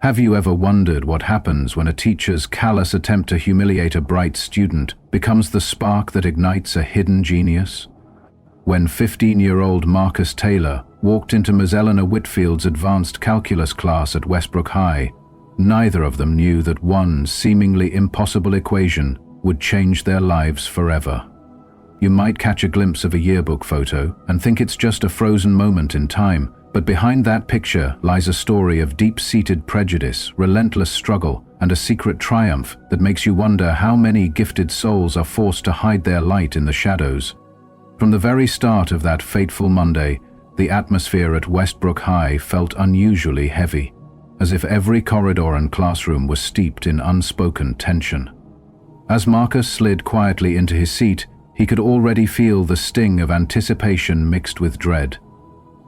Have you ever wondered what happens when a teacher's callous attempt to humiliate a bright student becomes the spark that ignites a hidden genius? When 15-year-old Marcus Taylor walked into Ms. Eleanor Whitfield's advanced calculus class at Westbrook High, neither of them knew that one seemingly impossible equation would change their lives forever. You might catch a glimpse of a yearbook photo and think it's just a frozen moment in time, but behind that picture lies a story of deep-seated prejudice, relentless struggle, and a secret triumph that makes you wonder how many gifted souls are forced to hide their light in the shadows. From the very start of that fateful Monday, the atmosphere at Westbrook High felt unusually heavy, as if every corridor and classroom was steeped in unspoken tension. As Marcus slid quietly into his seat, he could already feel the sting of anticipation mixed with dread.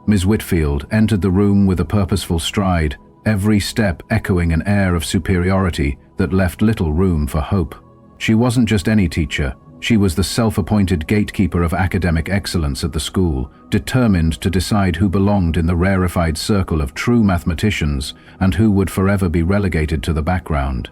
Ms. Whitfield entered the room with a purposeful stride, every step echoing an air of superiority that left little room for hope. She wasn't just any teacher, she was the self-appointed gatekeeper of academic excellence at the school, determined to decide who belonged in the rarefied circle of true mathematicians and who would forever be relegated to the background.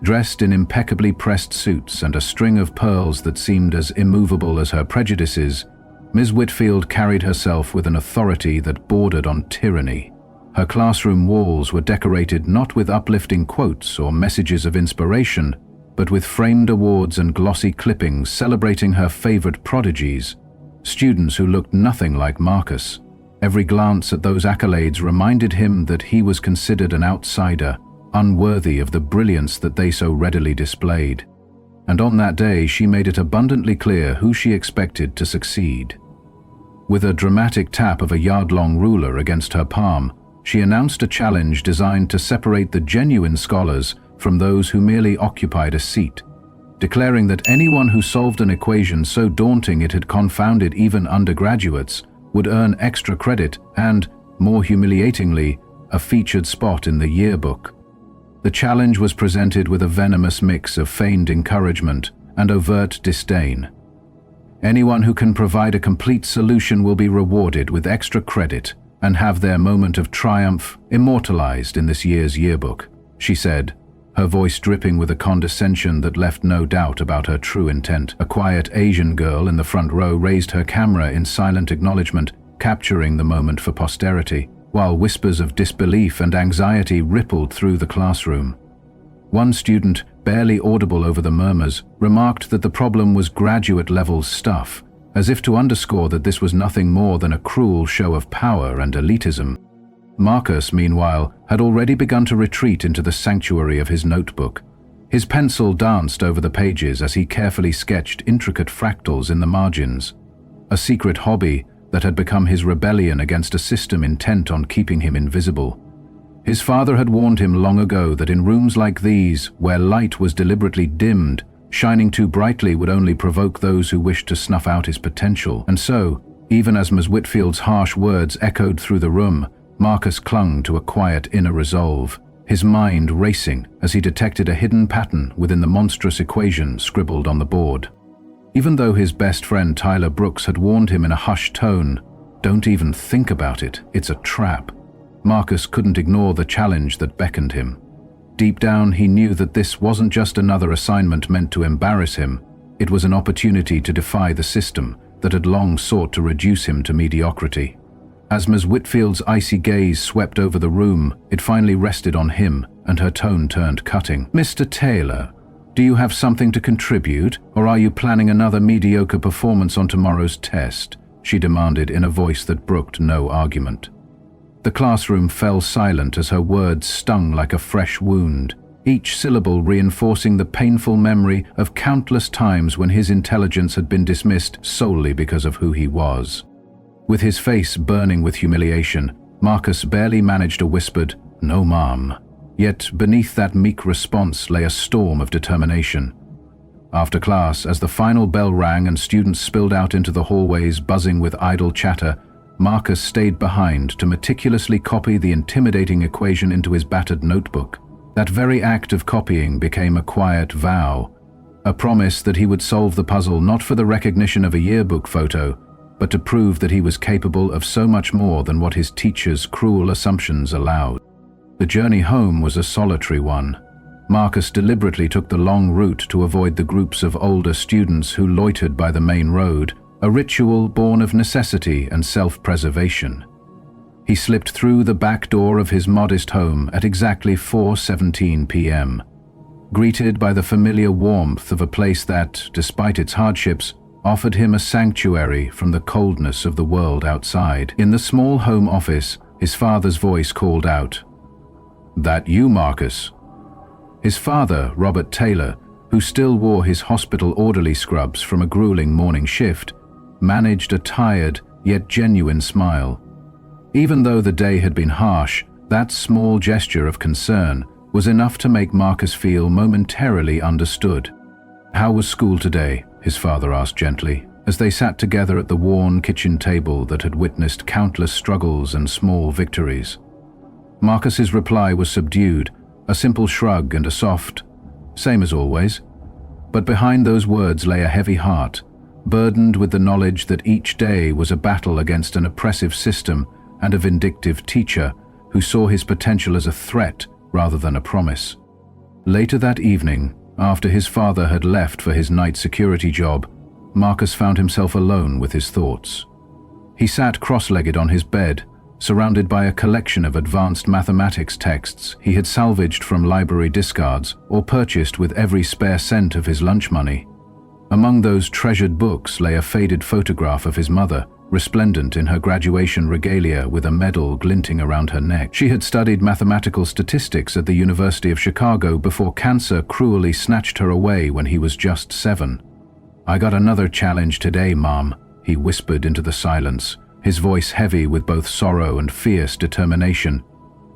Dressed in impeccably pressed suits and a string of pearls that seemed as immovable as her prejudices, Ms. Whitfield carried herself with an authority that bordered on tyranny. Her classroom walls were decorated not with uplifting quotes or messages of inspiration, but with framed awards and glossy clippings celebrating her favored prodigies, students who looked nothing like Marcus. Every glance at those accolades reminded him that he was considered an outsider, unworthy of the brilliance that they so readily displayed. And on that day she made it abundantly clear who she expected to succeed. With a dramatic tap of a yard-long ruler against her palm, she announced a challenge designed to separate the genuine scholars from those who merely occupied a seat, declaring that anyone who solved an equation so daunting it had confounded even undergraduates would earn extra credit and, more humiliatingly, a featured spot in the yearbook. The challenge was presented with a venomous mix of feigned encouragement and overt disdain. Anyone who can provide a complete solution will be rewarded with extra credit and have their moment of triumph immortalized in this year's yearbook, she said, her voice dripping with a condescension that left no doubt about her true intent. A quiet Asian girl in the front row raised her camera in silent acknowledgement, capturing the moment for posterity, while whispers of disbelief and anxiety rippled through the classroom. One student, barely audible over the murmurs, remarked that the problem was graduate-level stuff, as if to underscore that this was nothing more than a cruel show of power and elitism. Marcus, meanwhile, had already begun to retreat into the sanctuary of his notebook. His pencil danced over the pages as he carefully sketched intricate fractals in the margins, a secret hobby that had become his rebellion against a system intent on keeping him invisible. His father had warned him long ago that in rooms like these, where light was deliberately dimmed, shining too brightly would only provoke those who wished to snuff out his potential. And so, even as Ms. Whitfield's harsh words echoed through the room, Marcus clung to a quiet inner resolve, his mind racing as he detected a hidden pattern within the monstrous equation scribbled on the board. Even though his best friend Tyler Brooks had warned him in a hushed tone, "Don't even think about it, it's a trap," Marcus couldn't ignore the challenge that beckoned him. Deep down, he knew that this wasn't just another assignment meant to embarrass him, it was an opportunity to defy the system that had long sought to reduce him to mediocrity. As Ms. Whitfield's icy gaze swept over the room, it finally rested on him, and her tone turned cutting. "Mr. Taylor, do you have something to contribute, or are you planning another mediocre performance on tomorrow's test?" she demanded in a voice that brooked no argument. The classroom fell silent as her words stung like a fresh wound, each syllable reinforcing the painful memory of countless times when his intelligence had been dismissed solely because of who he was. With his face burning with humiliation, Marcus barely managed a whispered, "No, ma'am." Yet beneath that meek response lay a storm of determination. After class, as the final bell rang and students spilled out into the hallways buzzing with idle chatter, Marcus stayed behind to meticulously copy the intimidating equation into his battered notebook. That very act of copying became a quiet vow, a promise that he would solve the puzzle not for the recognition of a yearbook photo, but to prove that he was capable of so much more than what his teacher's cruel assumptions allowed. The journey home was a solitary one. Marcus deliberately took the long route to avoid the groups of older students who loitered by the main road, a ritual born of necessity and self-preservation. He slipped through the back door of his modest home at exactly 4:17 p.m., greeted by the familiar warmth of a place that, despite its hardships, offered him a sanctuary from the coldness of the world outside. In the small home office, his father's voice called out, "That you, Marcus?" His father, Robert Taylor, who still wore his hospital orderly scrubs from a grueling morning shift, managed a tired yet genuine smile. Even though the day had been harsh, that small gesture of concern was enough to make Marcus feel momentarily understood. "How was school today?" his father asked gently, as they sat together at the worn kitchen table that had witnessed countless struggles and small victories. Marcus's reply was subdued, a simple shrug and a soft, "Same as always." But behind those words lay a heavy heart, burdened with the knowledge that each day was a battle against an oppressive system and a vindictive teacher who saw his potential as a threat rather than a promise. Later that evening, after his father had left for his night security job, Marcus found himself alone with his thoughts. He sat cross-legged on his bed, surrounded by a collection of advanced mathematics texts he had salvaged from library discards or purchased with every spare cent of his lunch money. Among those treasured books lay a faded photograph of his mother, resplendent in her graduation regalia with a medal glinting around her neck. She had studied mathematical statistics at the University of Chicago before cancer cruelly snatched her away when he was just 7. "I got another challenge today, Mom," he whispered into the silence, his voice heavy with both sorrow and fierce determination.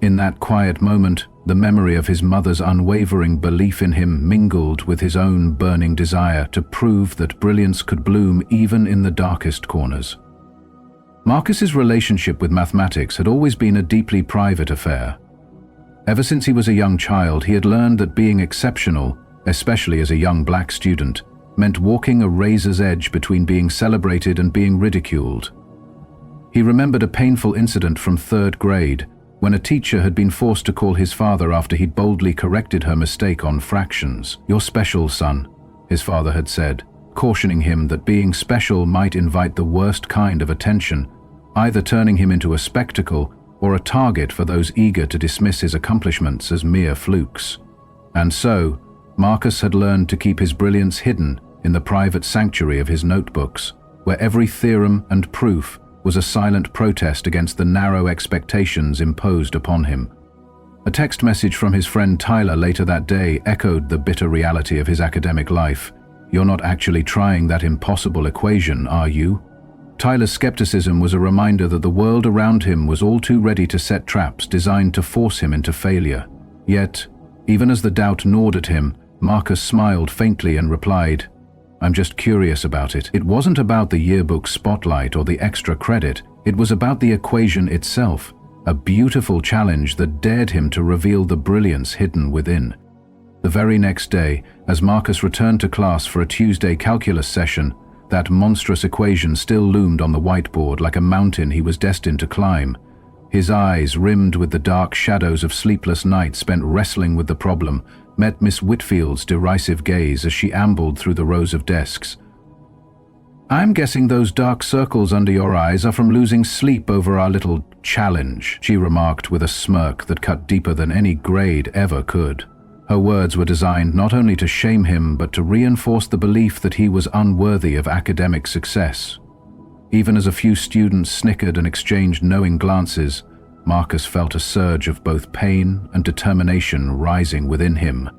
In that quiet moment, the memory of his mother's unwavering belief in him mingled with his own burning desire to prove that brilliance could bloom even in the darkest corners. Marcus's relationship with mathematics had always been a deeply private affair. Ever since he was a young child, he had learned that being exceptional, especially as a young black student, meant walking a razor's edge between being celebrated and being ridiculed. He remembered a painful incident from 3rd grade, when a teacher had been forced to call his father after he'd boldly corrected her mistake on fractions. "You're special, son," his father had said, cautioning him that being special might invite the worst kind of attention, either turning him into a spectacle or a target for those eager to dismiss his accomplishments as mere flukes. And so, Marcus had learned to keep his brilliance hidden in the private sanctuary of his notebooks, where every theorem and proof was a silent protest against the narrow expectations imposed upon him. A text message from his friend Tyler later that day echoed the bitter reality of his academic life. "You're not actually trying that impossible equation, are you?" Tyler's skepticism was a reminder that the world around him was all too ready to set traps designed to force him into failure. Yet, even as the doubt gnawed at him, Marcus smiled faintly and replied, "I'm just curious about it." It wasn't about the yearbook spotlight or the extra credit, it was about the equation itself, a beautiful challenge that dared him to reveal the brilliance hidden within. The very next day, as Marcus returned to class for a Tuesday calculus session, that monstrous equation still loomed on the whiteboard like a mountain he was destined to climb. His eyes, rimmed with the dark shadows of sleepless nights spent wrestling with the problem, met Miss Whitfield's derisive gaze as she ambled through the rows of desks. "I'm guessing those dark circles under your eyes are from losing sleep over our little challenge," she remarked with a smirk that cut deeper than any grade ever could. Her words were designed not only to shame him but to reinforce the belief that he was unworthy of academic success. Even as a few students snickered and exchanged knowing glances, Marcus felt a surge of both pain and determination rising within him.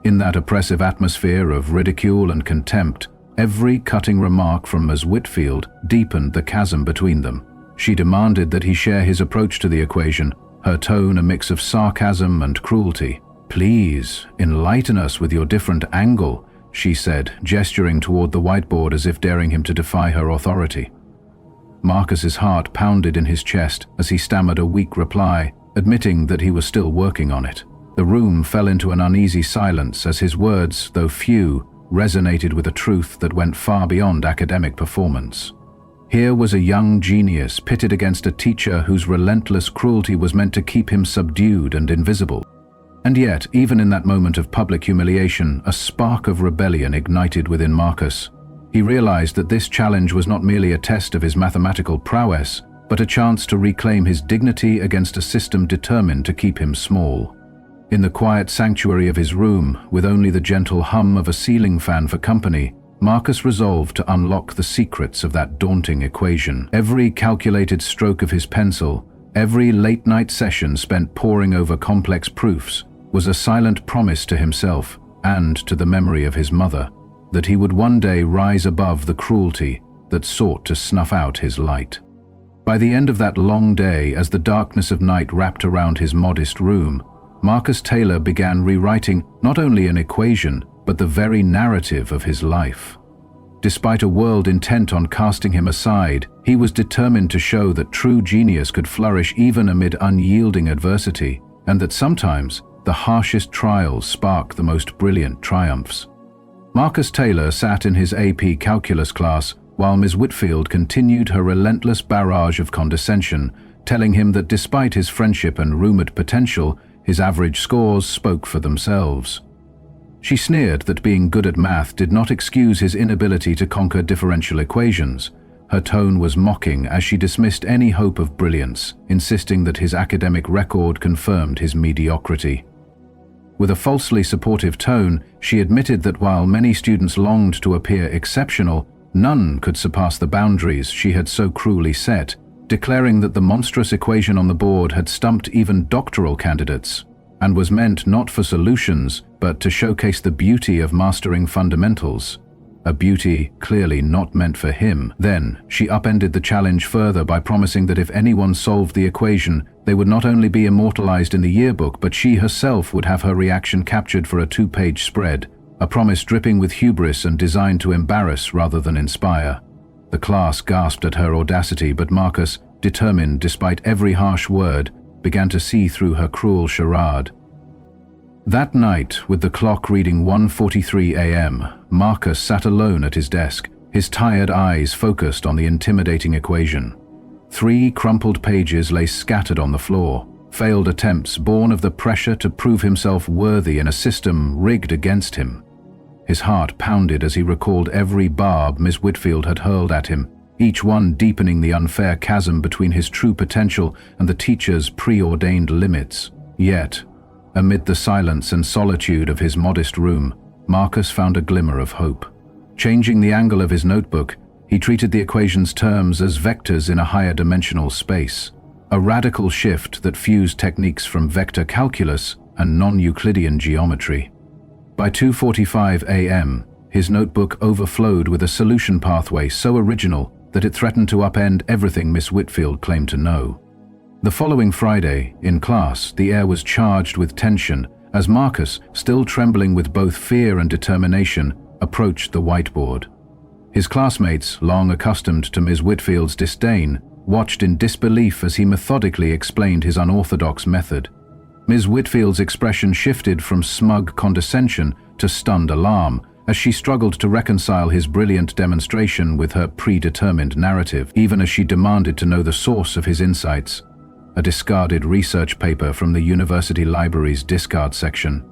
In that oppressive atmosphere of ridicule and contempt, every cutting remark from Ms. Whitfield deepened the chasm between them. She demanded that he share his approach to the equation, her tone a mix of sarcasm and cruelty. "Please, enlighten us with your different angle," she said, gesturing toward the whiteboard as if daring him to defy her authority. Marcus's heart pounded in his chest as he stammered a weak reply, admitting that he was still working on it. The room fell into an uneasy silence as his words, though few, resonated with a truth that went far beyond academic performance. Here was a young genius pitted against a teacher whose relentless cruelty was meant to keep him subdued and invisible. And yet, even in that moment of public humiliation, a spark of rebellion ignited within Marcus. He realized that this challenge was not merely a test of his mathematical prowess, but a chance to reclaim his dignity against a system determined to keep him small. In the quiet sanctuary of his room, with only the gentle hum of a ceiling fan for company, Marcus resolved to unlock the secrets of that daunting equation. Every calculated stroke of his pencil, every late-night session spent poring over complex proofs, was a silent promise to himself and to the memory of his mother that he would one day rise above the cruelty that sought to snuff out his light. By the end of that long day, as the darkness of night wrapped around his modest room, Marcus Taylor began rewriting not only an equation, but the very narrative of his life. Despite a world intent on casting him aside, he was determined to show that true genius could flourish even amid unyielding adversity, and that sometimes the harshest trials spark the most brilliant triumphs. Marcus Taylor sat in his AP Calculus class while Ms. Whitfield continued her relentless barrage of condescension, telling him that despite his friendship and rumored potential, his average scores spoke for themselves. She sneered that being good at math did not excuse his inability to conquer differential equations. Her tone was mocking as she dismissed any hope of brilliance, insisting that his academic record confirmed his mediocrity. With a falsely supportive tone, she admitted that while many students longed to appear exceptional, none could surpass the boundaries she had so cruelly set, declaring that the monstrous equation on the board had stumped even doctoral candidates, and was meant not for solutions, but to showcase the beauty of mastering fundamentals, a beauty clearly not meant for him. Then, she upended the challenge further by promising that if anyone solved the equation, they would not only be immortalized in the yearbook, but she herself would have her reaction captured for a 2-page spread, a promise dripping with hubris and designed to embarrass rather than inspire. The class gasped at her audacity, but Marcus, determined despite every harsh word, began to see through her cruel charade. That night, with the clock reading 1:43 a.m., Marcus sat alone at his desk, his tired eyes focused on the intimidating equation. 3 crumpled pages lay scattered on the floor, failed attempts born of the pressure to prove himself worthy in a system rigged against him. His heart pounded as he recalled every barb Miss Whitfield had hurled at him, each one deepening the unfair chasm between his true potential and the teacher's preordained limits. Yet, amid the silence and solitude of his modest room, Marcus found a glimmer of hope. Changing the angle of his notebook, he treated the equation's terms as vectors in a higher dimensional space, a radical shift that fused techniques from vector calculus and non-Euclidean geometry. By 2:45 a.m., his notebook overflowed with a solution pathway so original that it threatened to upend everything Miss Whitfield claimed to know. The following Friday, in class, the air was charged with tension as Marcus, still trembling with both fear and determination, approached the whiteboard. His classmates, long accustomed to Ms. Whitfield's disdain, watched in disbelief as he methodically explained his unorthodox method. Ms. Whitfield's expression shifted from smug condescension to stunned alarm as she struggled to reconcile his brilliant demonstration with her predetermined narrative, even as she demanded to know the source of his insights. A discarded research paper from the university library's discard section.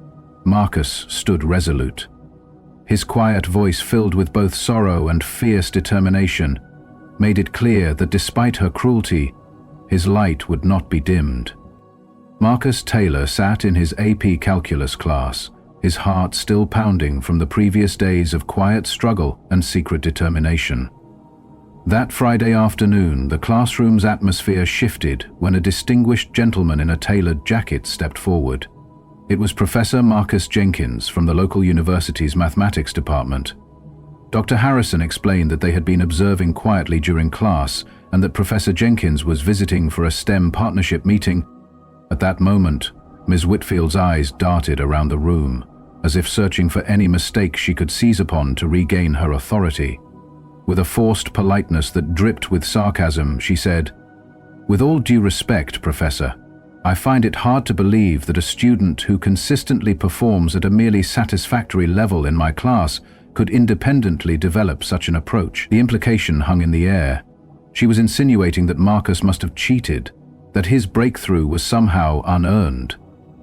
Marcus stood resolute. His quiet voice, filled with both sorrow and fierce determination, made it clear that despite her cruelty, his light would not be dimmed. Marcus Taylor sat in his AP Calculus class, his heart still pounding from the previous days of quiet struggle and secret determination. That Friday afternoon, the classroom's atmosphere shifted when a distinguished gentleman in a tailored jacket stepped forward. It was Professor Marcus Jenkins from the local university's mathematics department. Dr. Harrison explained that they had been observing quietly during class and that Professor Jenkins was visiting for a STEM partnership meeting. At that moment, Ms. Whitfield's eyes darted around the room, as if searching for any mistake she could seize upon to regain her authority. With a forced politeness that dripped with sarcasm, she said, "With all due respect, Professor, I find it hard to believe that a student who consistently performs at a merely satisfactory level in my class could independently develop such an approach." The implication hung in the air, She was insinuating that Marcus must have cheated, that his breakthrough was somehow unearned.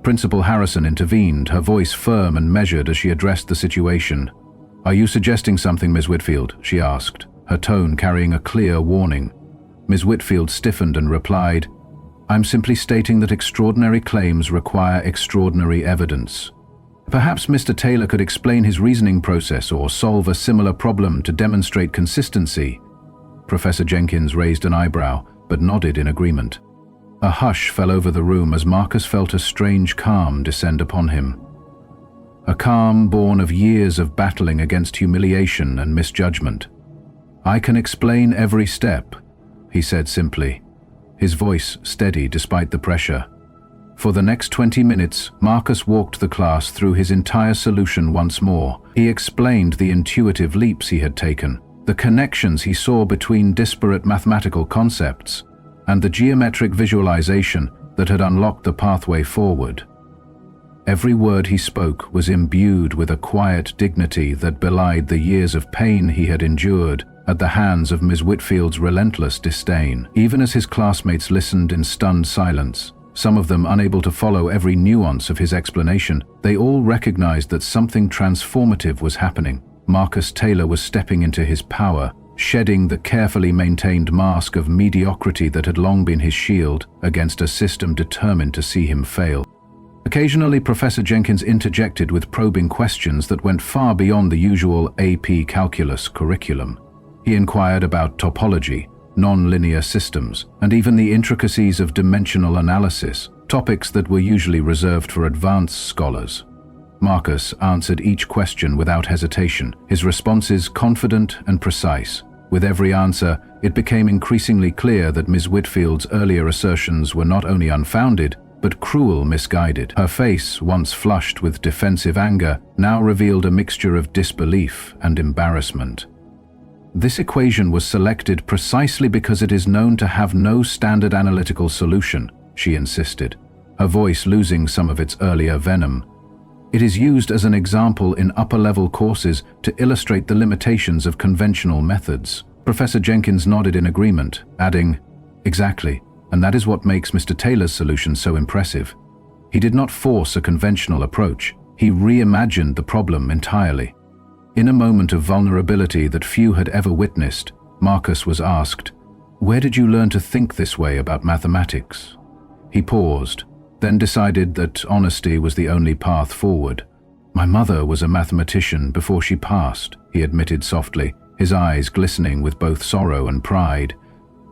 Principal Harrison intervened, her voice firm and measured as she addressed the situation. "Are you suggesting something, Ms. Whitfield?" she asked, her tone carrying a clear warning. Ms. Whitfield stiffened and replied, "I'm simply stating that extraordinary claims require extraordinary evidence. Perhaps Mr. Taylor could explain his reasoning process or solve a similar problem to demonstrate consistency." Professor Jenkins raised an eyebrow, but nodded in agreement. A hush fell over the room as Marcus felt a strange calm descend upon him. A calm born of years of battling against humiliation and misjudgment. "I can explain every step," he said simply, his voice steady despite the pressure. For the next 20 minutes, Marcus walked the class through his entire solution once more. He explained the intuitive leaps he had taken, the connections he saw between disparate mathematical concepts, and the geometric visualization that had unlocked the pathway forward. Every word he spoke was imbued with a quiet dignity that belied the years of pain he had endured at the hands of Ms. Whitfield's relentless disdain. Even as his classmates listened in stunned silence, some of them unable to follow every nuance of his explanation, they all recognized that something transformative was happening. Marcus Taylor was stepping into his power, shedding the carefully maintained mask of mediocrity that had long been his shield against a system determined to see him fail. Occasionally, Professor Jenkins interjected with probing questions that went far beyond the usual AP calculus curriculum. He inquired about topology, non-linear systems, and even the intricacies of dimensional analysis, topics that were usually reserved for advanced scholars. Marcus answered each question without hesitation, his responses confident and precise. With every answer, it became increasingly clear that Ms. Whitfield's earlier assertions were not only unfounded, but cruel misguided. Her face, once flushed with defensive anger, now revealed a mixture of disbelief and embarrassment. This equation was selected precisely because it is known to have no standard analytical solution, she insisted, her voice losing some of its earlier venom. It is used as an example in upper-level courses to illustrate the limitations of conventional methods. Professor Jenkins nodded in agreement, adding, "Exactly, and that is what makes Mr. Taylor's solution so impressive. He did not force a conventional approach, he reimagined the problem entirely." In a moment of vulnerability that few had ever witnessed, Marcus was asked, "Where did you learn to think this way about mathematics?" He paused, then decided that honesty was the only path forward. "My mother was a mathematician before she passed," he admitted softly, his eyes glistening with both sorrow and pride.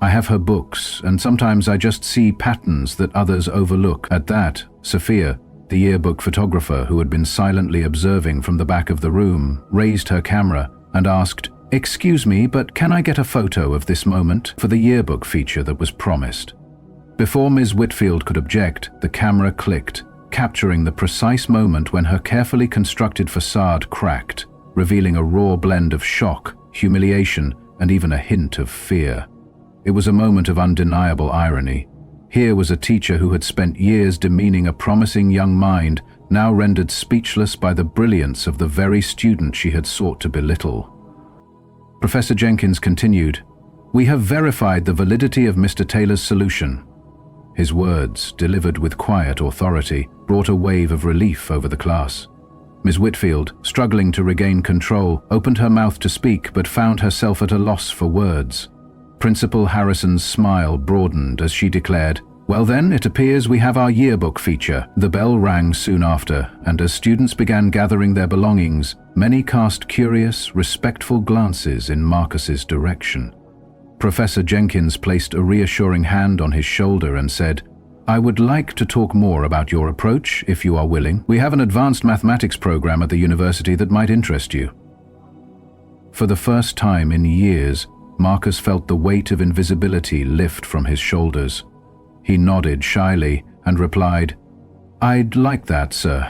"I have her books, and sometimes I just see patterns that others overlook." At that, Sophia, the yearbook photographer who had been silently observing from the back of the room, raised her camera and asked, "Excuse me, but can I get a photo of this moment for the yearbook feature that was promised?" Before Ms. Whitfield could object, the camera clicked, capturing the precise moment when her carefully constructed facade cracked, revealing a raw blend of shock, humiliation, and even a hint of fear. It was a moment of undeniable irony. Here was a teacher who had spent years demeaning a promising young mind, now rendered speechless by the brilliance of the very student she had sought to belittle. Professor Jenkins continued, "We have verified the validity of Mr. Taylor's solution." His words, delivered with quiet authority, brought a wave of relief over the class. Ms. Whitfield, struggling to regain control, opened her mouth to speak but found herself at a loss for words. Principal Harrison's smile broadened as she declared, "Well then, it appears we have our yearbook feature." The bell rang soon after, and as students began gathering their belongings, many cast curious, respectful glances in Marcus's direction. Professor Jenkins placed a reassuring hand on his shoulder and said, "I would like to talk more about your approach, if you are willing. We have an advanced mathematics program at the university that might interest you." For the first time in years, Marcus felt the weight of invisibility lift from his shoulders. He nodded shyly and replied, "I'd like that, sir."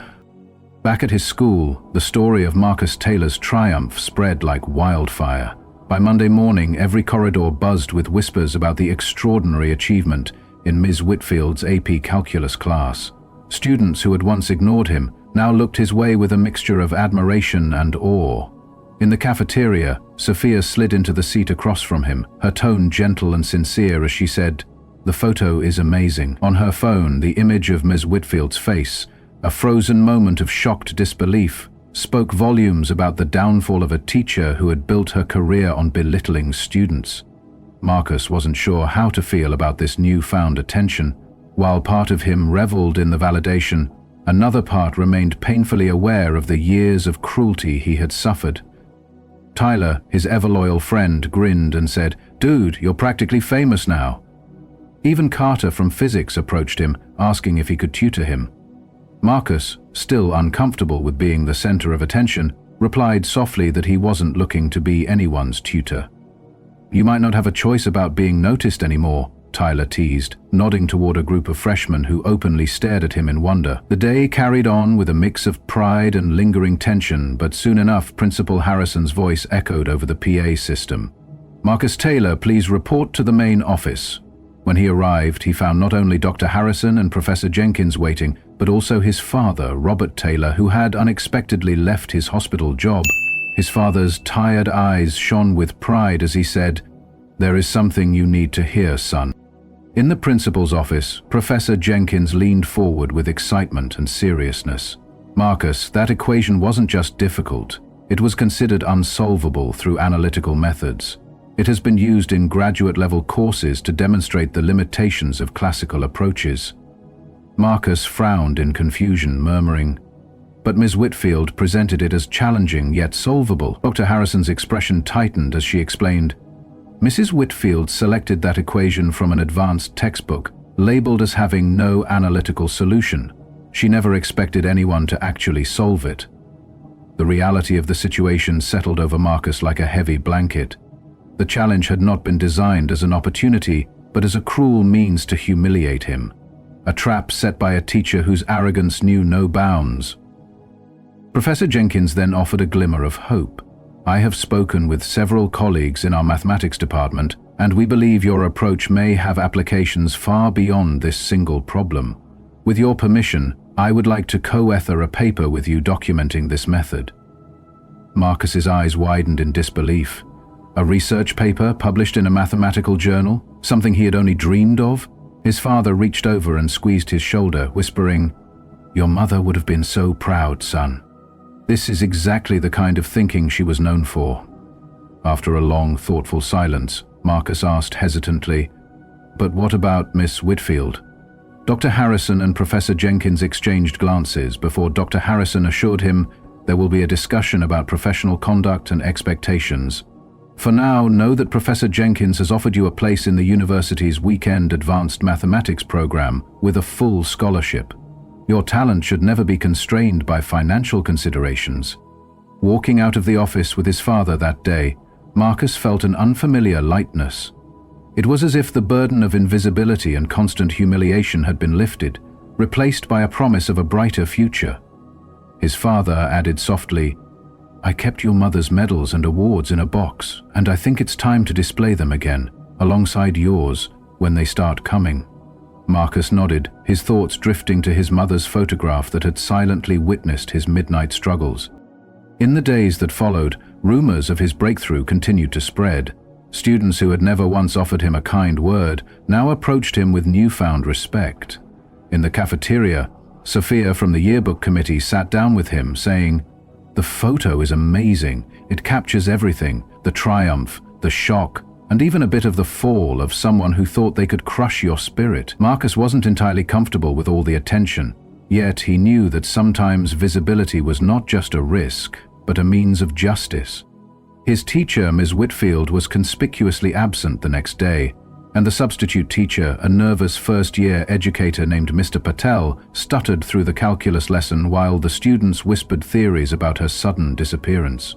Back at his school, the story of Marcus Taylor's triumph spread like wildfire. By Monday morning, every corridor buzzed with whispers about the extraordinary achievement in Ms. Whitfield's AP Calculus class. Students who had once ignored him now looked his way with a mixture of admiration and awe. In the cafeteria, Sophia slid into the seat across from him, her tone gentle and sincere as she said, "The photo is amazing." On her phone, the image of Ms. Whitfield's face, a frozen moment of shocked disbelief, spoke volumes about the downfall of a teacher who had built her career on belittling students. Marcus wasn't sure how to feel about this newfound attention. While part of him reveled in the validation, another part remained painfully aware of the years of cruelty he had suffered. Tyler, his ever-loyal friend, grinned and said, "Dude, you're practically famous now." Even Carter from physics approached him, asking if he could tutor him. Marcus, still uncomfortable with being the center of attention, replied softly that he wasn't looking to be anyone's tutor. "You might not have a choice about being noticed anymore," Tyler teased, nodding toward a group of freshmen who openly stared at him in wonder. The day carried on with a mix of pride and lingering tension, but soon enough Principal Harrison's voice echoed over the PA system. "Marcus Taylor, please report to the main office." When he arrived, he found not only Dr. Harrison and Professor Jenkins waiting, but also his father, Robert Taylor, who had unexpectedly left his hospital job. His father's tired eyes shone with pride as he said, "There is something you need to hear, son." In the principal's office, Professor Jenkins leaned forward with excitement and seriousness. "Marcus, that equation wasn't just difficult. It was considered unsolvable through analytical methods. It has been used in graduate-level courses to demonstrate the limitations of classical approaches." Marcus frowned in confusion, murmuring, "But Ms. Whitfield presented it as challenging yet solvable." Dr. Harrison's expression tightened as she explained, "Mrs. Whitfield selected that equation from an advanced textbook, labeled as having no analytical solution. She never expected anyone to actually solve it." The reality of the situation settled over Marcus like a heavy blanket. The challenge had not been designed as an opportunity, but as a cruel means to humiliate him. A trap set by a teacher whose arrogance knew no bounds. Professor Jenkins then offered a glimmer of hope. "I have spoken with several colleagues in our mathematics department, and we believe your approach may have applications far beyond this single problem. With your permission, I would like to co-author a paper with you documenting this method." Marcus's eyes widened in disbelief. A research paper published in a mathematical journal, something he had only dreamed of? His father reached over and squeezed his shoulder, whispering, "Your mother would have been so proud, son." This is exactly the kind of thinking she was known for. After a long, thoughtful silence, Marcus asked hesitantly, "But what about Miss Whitfield?" Dr. Harrison and Professor Jenkins exchanged glances before Dr. Harrison assured him there will be a discussion about professional conduct and expectations. "For now, know that Professor Jenkins has offered you a place in the university's weekend advanced mathematics program with a full scholarship. Your talent should never be constrained by financial considerations." Walking out of the office with his father that day, Marcus felt an unfamiliar lightness. It was as if the burden of invisibility and constant humiliation had been lifted, replaced by a promise of a brighter future. His father added softly, "I kept your mother's medals and awards in a box, and I think it's time to display them again, alongside yours, when they start coming." Marcus nodded, his thoughts drifting to his mother's photograph that had silently witnessed his midnight struggles. In the days that followed, rumors of his breakthrough continued to spread. Students who had never once offered him a kind word now approached him with newfound respect. In the cafeteria, Sophia from the Yearbook committee sat down with him, saying, "The photo is amazing. It captures everything, the triumph, the shock, and even a bit of the fall of someone who thought they could crush your spirit." Marcus wasn't entirely comfortable with all the attention, yet he knew that sometimes visibility was not just a risk, but a means of justice. His teacher, Ms. Whitfield, was conspicuously absent the next day, and the substitute teacher, a nervous first-year educator named Mr. Patel, stuttered through the calculus lesson while the students whispered theories about her sudden disappearance.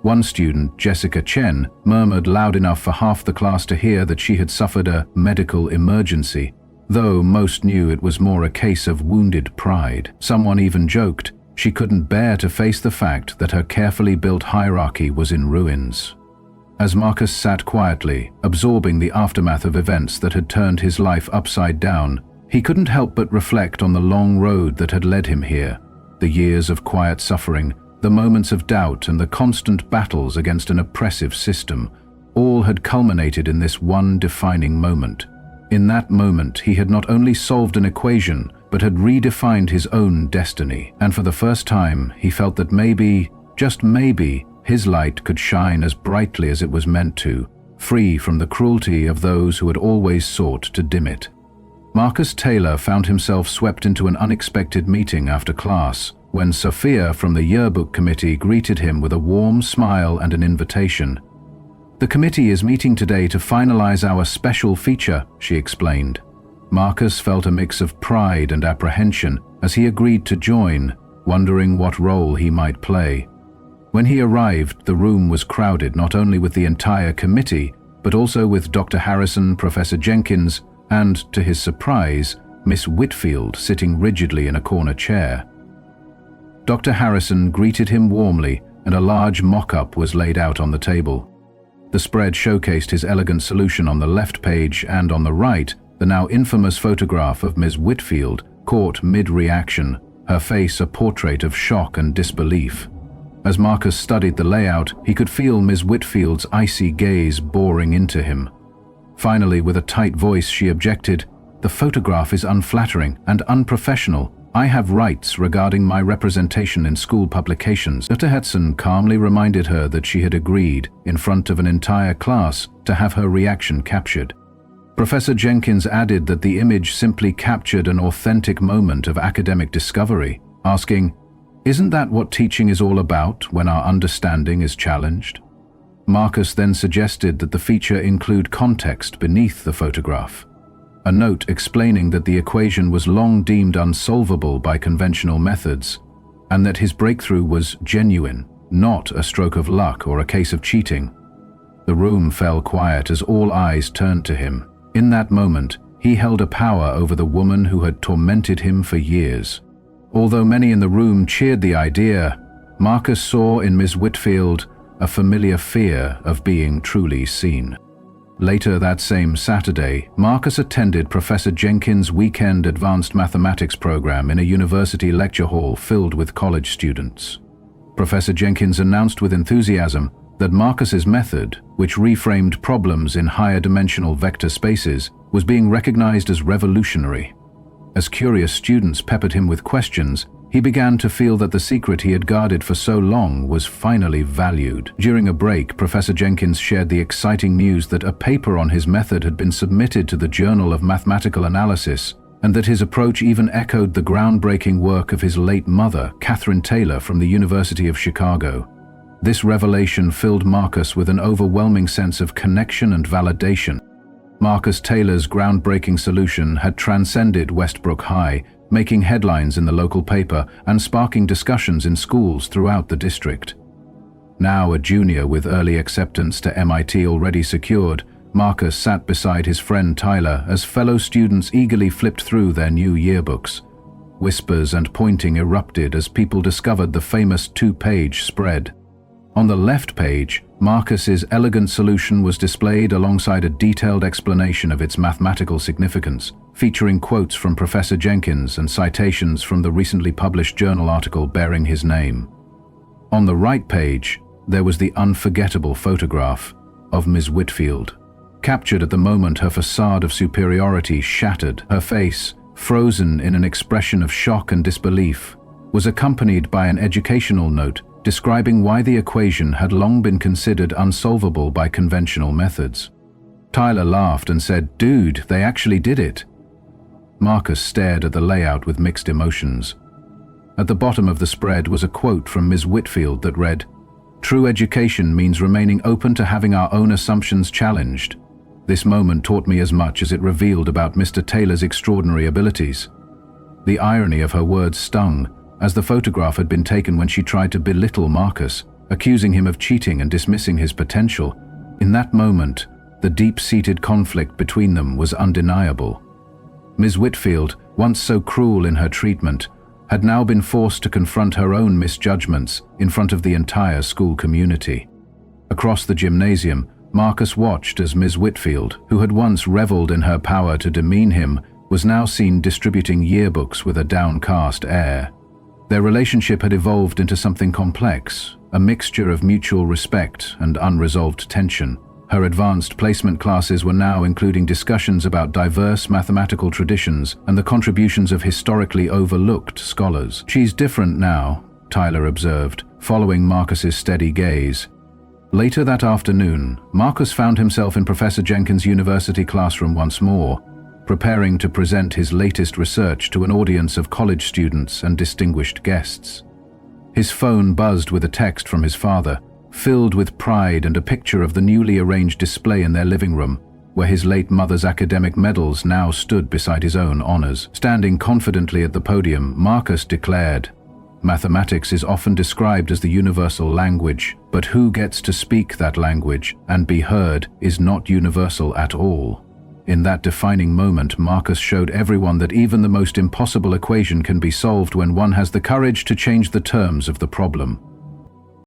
One student, Jessica Chen, murmured loud enough for half the class to hear that she had suffered a medical emergency, though most knew it was more a case of wounded pride. Someone even joked she couldn't bear to face the fact that her carefully built hierarchy was in ruins. As Marcus sat quietly, absorbing the aftermath of events that had turned his life upside down, he couldn't help but reflect on the long road that had led him here, the years of quiet suffering, The moments of doubt and the constant battles against an oppressive system, all had culminated in this one defining moment. In that moment, he had not only solved an equation, but had redefined his own destiny. And for the first time, he felt that maybe, just maybe, his light could shine as brightly as it was meant to, free from the cruelty of those who had always sought to dim it. Marcus Taylor found himself swept into an unexpected meeting after class, when Sophia from the Yearbook committee greeted him with a warm smile and an invitation. "The committee is meeting today to finalize our special feature," she explained. Marcus felt a mix of pride and apprehension as he agreed to join, wondering what role he might play. When he arrived, the room was crowded not only with the entire committee, but also with Dr. Harrison, Professor Jenkins, and, to his surprise, Miss Whitfield sitting rigidly in a corner chair. Dr. Harrison greeted him warmly, and a large mock-up was laid out on the table. The spread showcased his elegant solution on the left page, and on the right, the now infamous photograph of Ms. Whitfield, caught mid-reaction, her face a portrait of shock and disbelief. As Marcus studied the layout, he could feel Ms. Whitfield's icy gaze boring into him. Finally, with a tight voice, she objected, "The photograph is unflattering and unprofessional. I have rights regarding my representation in school publications." Dr. Hetson calmly reminded her that she had agreed, in front of an entire class, to have her reaction captured. Professor Jenkins added that the image simply captured an authentic moment of academic discovery, asking, "Isn't that what teaching is all about when our understanding is challenged?" Marcus then suggested that the feature include context beneath the photograph. A note explaining that the equation was long deemed unsolvable by conventional methods, and that his breakthrough was genuine, not a stroke of luck or a case of cheating. The room fell quiet as all eyes turned to him. In that moment, he held a power over the woman who had tormented him for years. Although many in the room cheered the idea, Marcus saw in Ms. Whitfield a familiar fear of being truly seen. Later that same Saturday, Marcus attended Professor Jenkins' weekend advanced mathematics program in a university lecture hall filled with college students. Professor Jenkins announced with enthusiasm that Marcus's method, which reframed problems in higher dimensional vector spaces, was being recognized as revolutionary. As curious students peppered him with questions, he began to feel that the secret he had guarded for so long was finally valued. During a break, Professor Jenkins shared the exciting news that a paper on his method had been submitted to the Journal of Mathematical Analysis, and that his approach even echoed the groundbreaking work of his late mother, Catherine Taylor, from the University of Chicago. This revelation filled Marcus with an overwhelming sense of connection and validation. Marcus Taylor's groundbreaking solution had transcended Westbrook High, making headlines in the local paper and sparking discussions in schools throughout the district. Now a junior with early acceptance to MIT already secured, Marcus sat beside his friend Tyler as fellow students eagerly flipped through their new yearbooks. Whispers and pointing erupted as people discovered the famous two-page spread. On the left page, Marcus's elegant solution was displayed alongside a detailed explanation of its mathematical significance, featuring quotes from Professor Jenkins and citations from the recently published journal article bearing his name. On the right page, there was the unforgettable photograph of Ms. Whitfield. Captured at the moment her facade of superiority shattered, her face, frozen in an expression of shock and disbelief, was accompanied by an educational note describing why the equation had long been considered unsolvable by conventional methods. Tyler laughed and said, "Dude, they actually did it." Marcus stared at the layout with mixed emotions. At the bottom of the spread was a quote from Ms. Whitfield that read, "True education means remaining open to having our own assumptions challenged." This moment taught me as much as it revealed about Mr. Taylor's extraordinary abilities. The irony of her words stung, as the photograph had been taken when she tried to belittle Marcus, accusing him of cheating and dismissing his potential. In that moment, the deep-seated conflict between them was undeniable. Ms. Whitfield, once so cruel in her treatment, had now been forced to confront her own misjudgments in front of the entire school community. Across the gymnasium, Marcus watched as Ms. Whitfield, who had once reveled in her power to demean him, was now seen distributing yearbooks with a downcast air. Their relationship had evolved into something complex, a mixture of mutual respect and unresolved tension. Her advanced placement classes were now including discussions about diverse mathematical traditions and the contributions of historically overlooked scholars. "She's different now," Tyler observed, following Marcus's steady gaze. Later that afternoon, Marcus found himself in Professor Jenkins' university classroom once more, preparing to present his latest research to an audience of college students and distinguished guests. His phone buzzed with a text from his father, filled with pride and a picture of the newly arranged display in their living room, where his late mother's academic medals now stood beside his own honors. Standing confidently at the podium, Marcus declared, "Mathematics is often described as the universal language, but who gets to speak that language and be heard is not universal at all." In that defining moment, Marcus showed everyone that even the most impossible equation can be solved when one has the courage to change the terms of the problem.